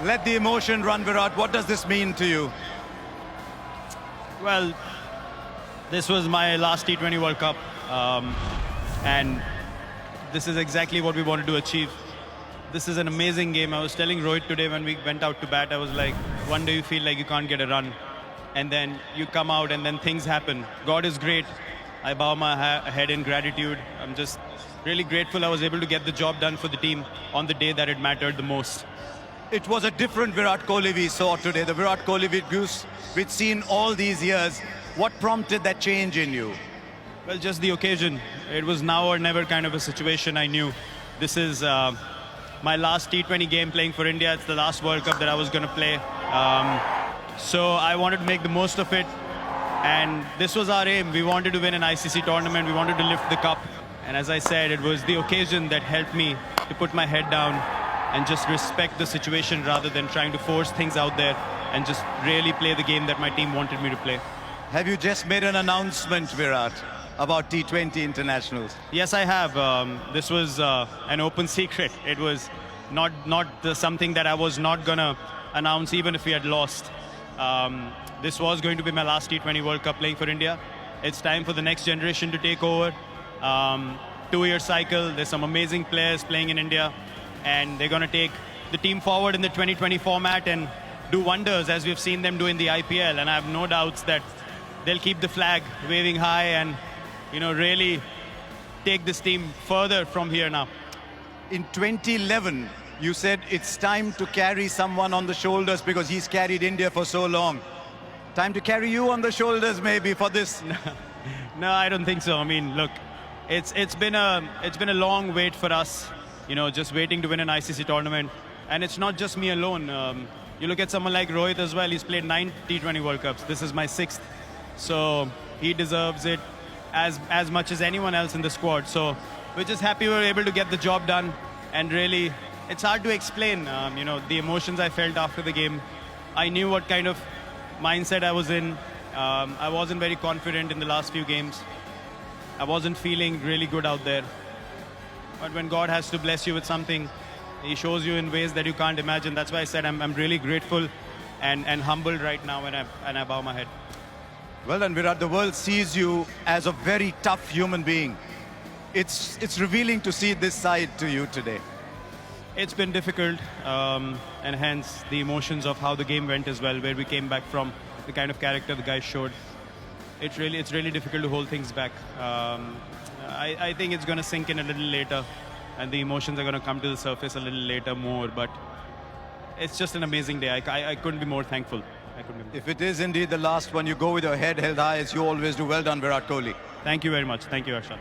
Let the emotion run, Virat. What does this mean to you? Well, this was my last T20 World Cup, and this is exactly what we wanted to achieve. This is an amazing game. I was telling Rohit today when we went out to bat, I was like, one day you feel like you can't get a run, and then you come out and then things happen. God is great. I bow my head in gratitude. I'm just really grateful I was able to get the job done for the team on the day that it mattered the most. It was a different Virat Kohli we saw today, the Virat Kohli we'd seen all these years. What prompted that change in you? Well, just the occasion. It was now or never kind of a situation. I knew this is my last T20 game playing for India. It's the last World Cup that I was going to play. So I wanted to make the most of it. And this was our aim. We wanted to win an ICC tournament. We wanted to lift the cup. And as I said, it was the occasion that helped me to put my head down and just respect the situation rather than trying to force things out there and just really play the game that my team wanted me to play. Have you just made an announcement, Virat, about T20 internationals? Yes, I have. This was an open secret. It was not something that I was not going to announce even if we had lost. This was going to be my last T20 World Cup playing for India. It's time for the next generation to take over. 2-year cycle. There's some amazing players playing in India, and they're going to take the team forward in the 2020 format and do wonders as we've seen them do in the IPL. And I have no doubts that they'll keep the flag waving high and, you know, really take this team further from here now. In 2011, you said it's time to carry someone on the shoulders because he's carried India for so long. Time to carry you on the shoulders maybe for this. No, I don't think so. I mean, look, it's been a long wait for us, you know, just waiting to win an ICC tournament. And it's not just me alone. You look at someone like Rohit as well. He's played 9 T20 World Cups. This is my 6th. So he deserves it as much as anyone else in the squad. So we're just happy we were able to get the job done. And really, it's hard to explain, you know, the emotions I felt after the game. I knew what kind of mindset I was in. I wasn't very confident in the last few games. I wasn't feeling really good out there. But when God has to bless you with something, He shows you in ways that you can't imagine. That's why I said I'm really grateful and humbled right now when I bow my head. Well done, Virat. The world sees you as a very tough human being. It's revealing to see this side to you today. It's been difficult, and hence the emotions of how the game went as well, where we came back from, the kind of character the guys showed. It's really difficult to hold things back. I think it's going to sink in a little later, and the emotions are going to come to the surface a little later more, but it's just an amazing day. I couldn't be more thankful. If it is indeed the last one, you go with your head held high as you always do. Well done, Virat Kohli. Thank you very much. Thank you, Arshad.